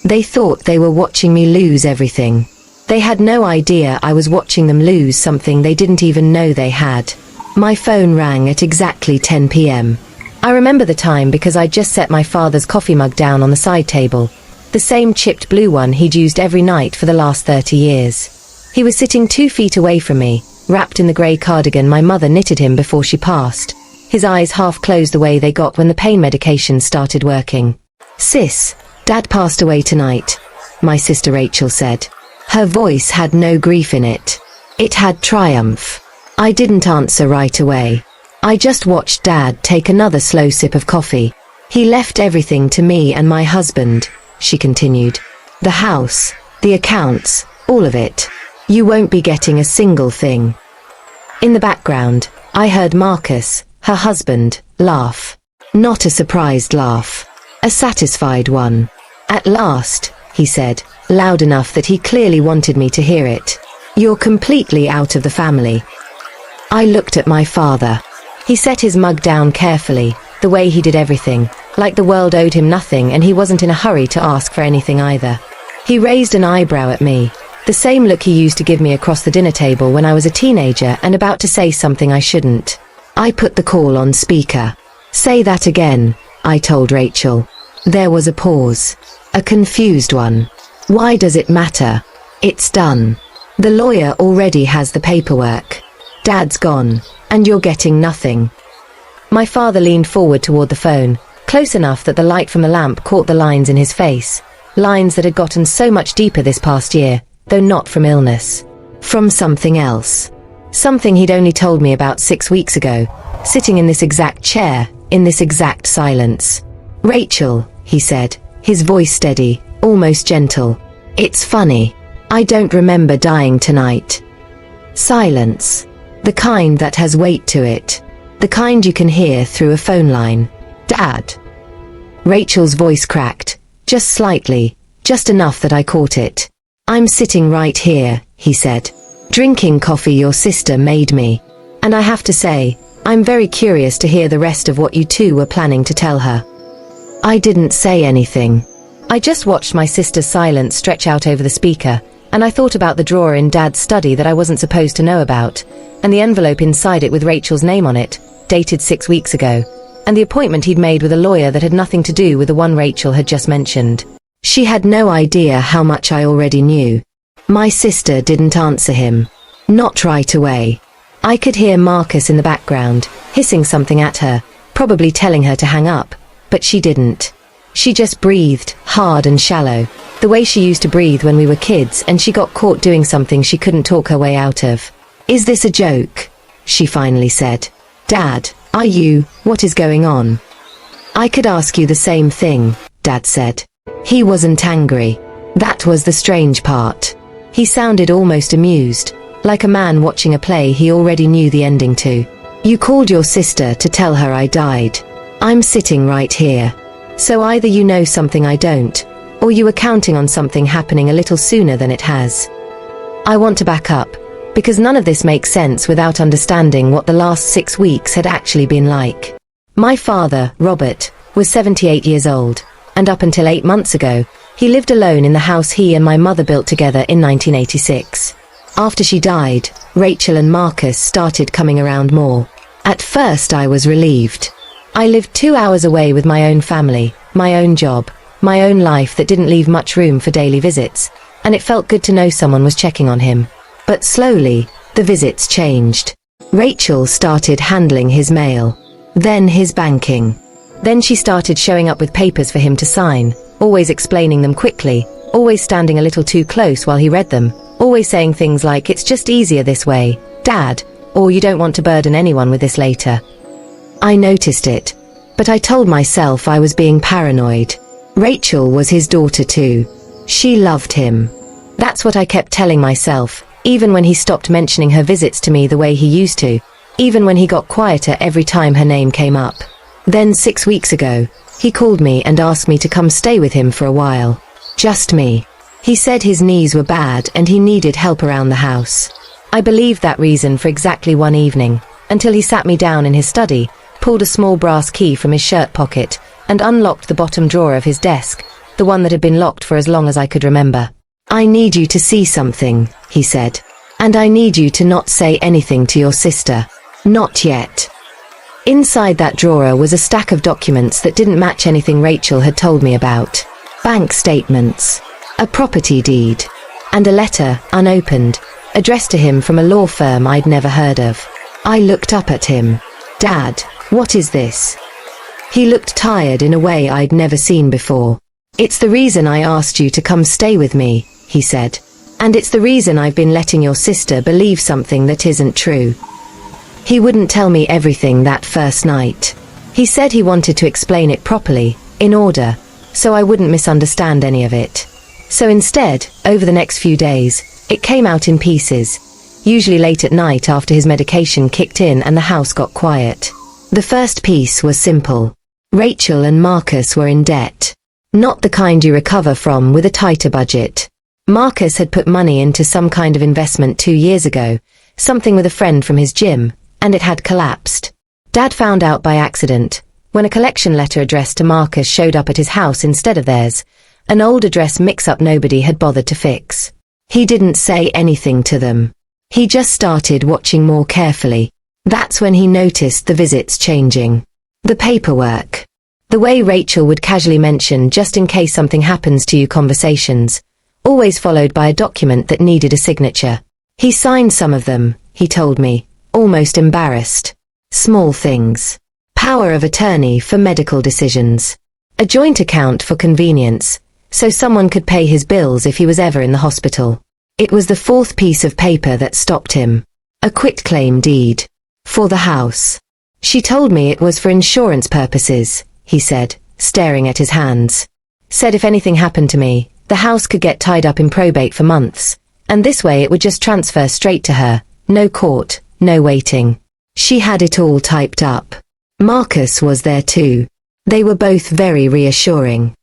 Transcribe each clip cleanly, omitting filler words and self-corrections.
They thought they were watching me lose everything. They had no idea I was watching them lose something they didn't even know they had. My phone rang at exactly 10 p.m. I remember the time because I'd just set my father's coffee mug down on the side table, the same chipped blue one he'd used every night for the last 30 years. He was sitting 2 feet away from me, wrapped in the grey cardigan my mother knitted him before she passed, his eyes half closed the way they got when the pain medication started working. "Sis, Dad passed away tonight," my sister Rachel said. Her voice had no grief in it. It had triumph. I didn't answer right away. I just watched Dad take another slow sip of coffee. "He left everything to me and my husband," she continued. "The house, the accounts, all of it. You won't be getting a single thing." In the background, I heard Marcus, her husband, laugh. Not a surprised laugh. A satisfied one. "At last," he said, loud enough that he clearly wanted me to hear it. "You're completely out of the family." I looked at my father. He set his mug down carefully, the way he did everything, like the world owed him nothing and he wasn't in a hurry to ask for anything either. He raised an eyebrow at me, the same look he used to give me across the dinner table when I was a teenager and about to say something I shouldn't. I put the call on speaker. "Say that again," I told Rachel. There was a pause. A confused one. "Why does it matter? It's done. The lawyer already has the paperwork. Dad's gone, and you're getting nothing." My father leaned forward toward the phone, close enough that the light from the lamp caught the lines in his face, lines that had gotten so much deeper this past year, though not from illness. From something else. Something he'd only told me about 6 weeks ago, sitting in this exact chair, in this exact silence. "Rachel," he said, his voice steady, almost gentle. "It's funny. I don't remember dying tonight." Silence. The kind that has weight to it. The kind you can hear through a phone line. "Dad." Rachel's voice cracked, just slightly, just enough that I caught it. "I'm sitting right here," he said, "drinking coffee your sister made me. And I have to say, I'm very curious to hear the rest of what you two were planning to tell her." I didn't say anything. I just watched my sister's silence stretch out over the speaker, and I thought about the drawer in Dad's study that I wasn't supposed to know about, and the envelope inside it with Rachel's name on it, dated 6 weeks ago, and the appointment he'd made with a lawyer that had nothing to do with the one Rachel had just mentioned. She had no idea how much I already knew. My sister didn't answer him. Not right away. I could hear Marcus in the background, hissing something at her, probably telling her to hang up, but she didn't. She just breathed, hard and shallow, the way she used to breathe when we were kids and she got caught doing something she couldn't talk her way out of. "Is this a joke?" she finally said. "Dad, are you, what is going on?" "I could ask you the same thing," Dad said. He wasn't angry. That was the strange part. He sounded almost amused, like a man watching a play he already knew the ending to. "You called your sister to tell her I died. I'm sitting right here. So either you know something I don't, or you were counting on something happening a little sooner than it has." I want to back up, because none of this makes sense without understanding what the last 6 weeks had actually been like. My father, Robert, was 78 years old, and up until 8 months ago, he lived alone in the house he and my mother built together in 1986. After she died, Rachel and Marcus started coming around more. At first I was relieved. I lived 2 hours away with my own family, my own job, my own life that didn't leave much room for daily visits, and it felt good to know someone was checking on him. But slowly, the visits changed. Rachel started handling his mail, then his banking. Then she started showing up with papers for him to sign, always explaining them quickly, always standing a little too close while he read them, always saying things like, "It's just easier this way, Dad," or "You don't want to burden anyone with this later." I noticed it, but I told myself I was being paranoid. Rachel was his daughter too. She loved him. That's what I kept telling myself, even when he stopped mentioning her visits to me the way he used to, even when he got quieter every time her name came up. Then 6 weeks ago, he called me and asked me to come stay with him for a while. Just me. He said his knees were bad and he needed help around the house. I believed that reason for exactly one evening, until he sat me down in his study, pulled a small brass key from his shirt pocket, and unlocked the bottom drawer of his desk, the one that had been locked for as long as I could remember. "I need you to see something," he said. "And I need you to not say anything to your sister. Not yet." Inside that drawer was a stack of documents that didn't match anything Rachel had told me about. Bank statements, a property deed, and a letter, unopened, addressed to him from a law firm I'd never heard of. I looked up at him. "Dad, what is this?" He looked tired in a way I'd never seen before. "It's the reason I asked you to come stay with me," he said. "And it's the reason I've been letting your sister believe something that isn't true." He wouldn't tell me everything that first night. He said he wanted to explain it properly, in order, so I wouldn't misunderstand any of it. So instead, over the next few days, it came out in pieces, usually late at night after his medication kicked in and the house got quiet. The first piece was simple. Rachel and Marcus were in debt. Not the kind you recover from with a tighter budget. Marcus had put money into some kind of investment 2 years ago, something with a friend from his gym, and it had collapsed. Dad found out by accident, when a collection letter addressed to Marcus showed up at his house instead of theirs, an old address mix-up nobody had bothered to fix. He didn't say anything to them. He just started watching more carefully. That's when he noticed the visits changing. The paperwork. The way Rachel would casually mention just in case something happens to you conversations, always followed by a document that needed a signature. He signed some of them, he told me, almost embarrassed. Small things. Power of attorney for medical decisions. A joint account for convenience, so someone could pay his bills if he was ever in the hospital. It was the fourth piece of paper that stopped him. A quitclaim deed. For the house. She told me it was for insurance purposes, he said, staring at his hands. Said if anything happened to me, the house could get tied up in probate for months, and this way it would just transfer straight to her. No court, no waiting. She had it all typed up. Marcus was there too. They were both very reassuring.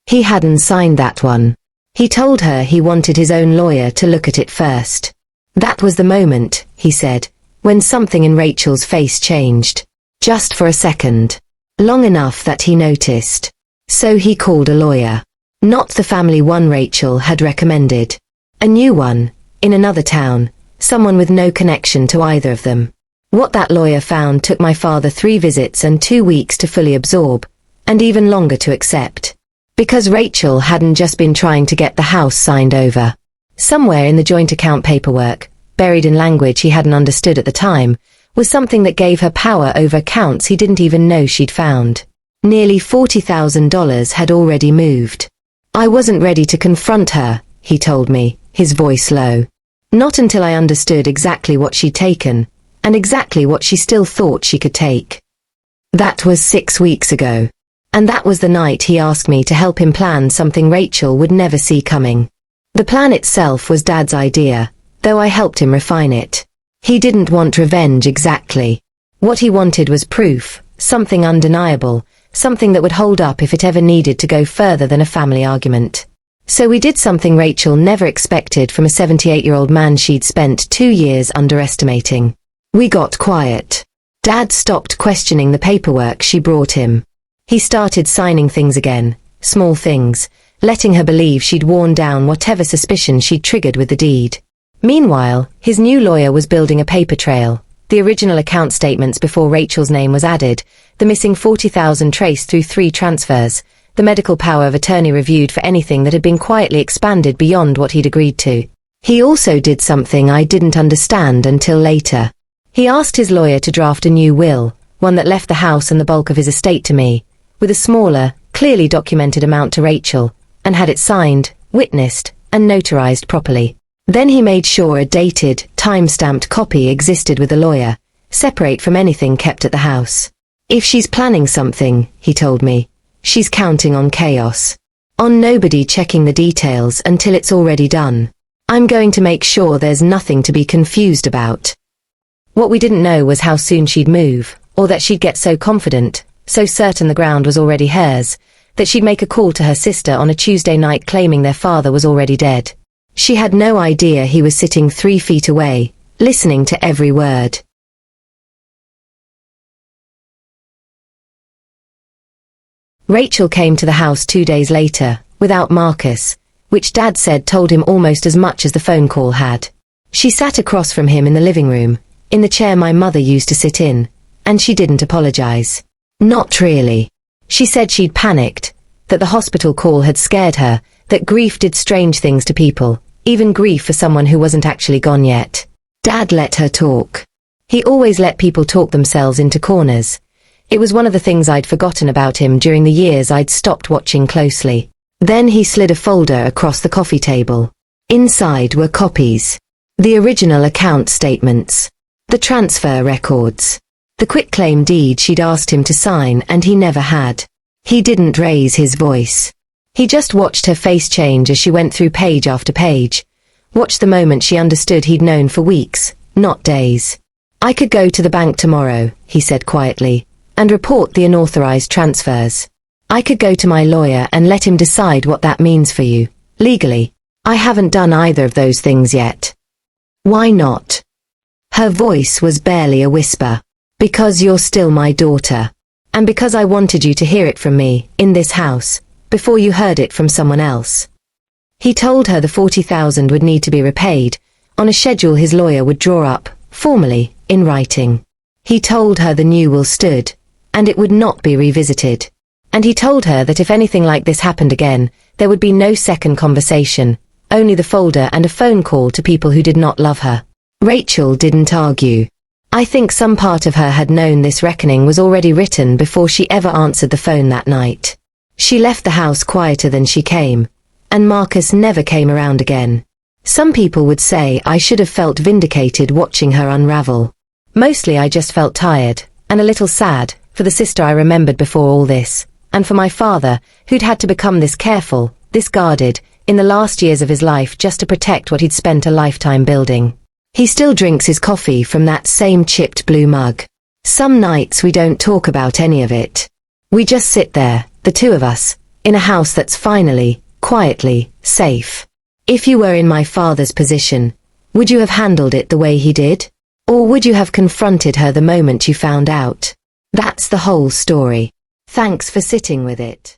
He hadn't signed that one. He told her he wanted his own lawyer to look at it first. That was the moment, he said, when something in Rachel's face changed. Just for a second. Long enough that he noticed. So he called a lawyer. Not the family one Rachel had recommended. A new one, in another town, someone with no connection to either of them. What that lawyer found took my father 3 visits and 2 weeks to fully absorb, and even longer to accept. Because Rachel hadn't just been trying to get the house signed over. Somewhere in the joint account paperwork, buried in language he hadn't understood at the time, was something that gave her power over accounts he didn't even know she'd found. Nearly $40,000 had already moved. I wasn't ready to confront her, he told me, his voice low. Not until I understood exactly what she'd taken, and exactly what she still thought she could take. That was 6 weeks ago. And that was the night he asked me to help him plan something Rachel would never see coming. The plan itself was Dad's idea, though I helped him refine it. He didn't want revenge exactly. What he wanted was proof, something undeniable, something that would hold up if it ever needed to go further than a family argument. So we did something Rachel never expected from a 78-year-old man she'd spent 2 years underestimating. We got quiet. Dad stopped questioning the paperwork she brought him. He started signing things again, small things, letting her believe she'd worn down whatever suspicion she'd triggered with the deed. Meanwhile, his new lawyer was building a paper trail, the original account statements before Rachel's name was added, the missing $40,000 traced through 3 transfers, the medical power of attorney reviewed for anything that had been quietly expanded beyond what he'd agreed to. He also did something I didn't understand until later. He asked his lawyer to draft a new will, one that left the house and the bulk of his estate to me, with a smaller, clearly documented amount to Rachel, and had it signed, witnessed, and notarized properly. Then he made sure a dated, time-stamped copy existed with the lawyer, separate from anything kept at the house. If she's planning something, he told me, she's counting on chaos. On nobody checking the details until it's already done. I'm going to make sure there's nothing to be confused about. What we didn't know was how soon she'd move, or that she'd get so confident, so certain the ground was already hers, that she'd make a call to her sister on a Tuesday night claiming their father was already dead. She had no idea he was sitting 3 feet away, listening to every word. Rachel came to the house 2 days later, without Marcus, which Dad said told him almost as much as the phone call had. She sat across from him in the living room, in the chair my mother used to sit in, and she didn't apologize. Not really. She said she'd panicked, that the hospital call had scared her, that grief did strange things to people, even grief for someone who wasn't actually gone yet. Dad let her talk. He always let people talk themselves into corners. It was one of the things I'd forgotten about him during the years I'd stopped watching closely. Then he slid a folder across the coffee table. Inside were copies. The original account statements. The transfer records. The quitclaim deed she'd asked him to sign and he never had. He didn't raise his voice. He just watched her face change as she went through page after page. Watched the moment she understood he'd known for weeks, not days. I could go to the bank tomorrow, he said quietly, and report the unauthorized transfers. I could go to my lawyer and let him decide what that means for you, legally. I haven't done either of those things yet. Why not? Her voice was barely a whisper. Because you're still my daughter. And because I wanted you to hear it from me, in this house, before you heard it from someone else. He told her the $40,000 would need to be repaid, on a schedule his lawyer would draw up, formally, in writing. He told her the new will stood, and it would not be revisited. And he told her that if anything like this happened again, there would be no second conversation, only the folder and a phone call to people who did not love her. Rachel didn't argue. I think some part of her had known this reckoning was already written before she ever answered the phone that night. She left the house quieter than she came, and Marcus never came around again. Some people would say I should have felt vindicated watching her unravel. Mostly I just felt tired, and a little sad, for the sister I remembered before all this, and for my father, who'd had to become this careful, this guarded, in the last years of his life just to protect what he'd spent a lifetime building. He still drinks his coffee from that same chipped blue mug. Some nights we don't talk about any of it. We just sit there, the two of us, in a house that's finally, quietly, safe. If you were in my father's position, would you have handled it the way he did? Or would you have confronted her the moment you found out? That's the whole story. Thanks for sitting with it.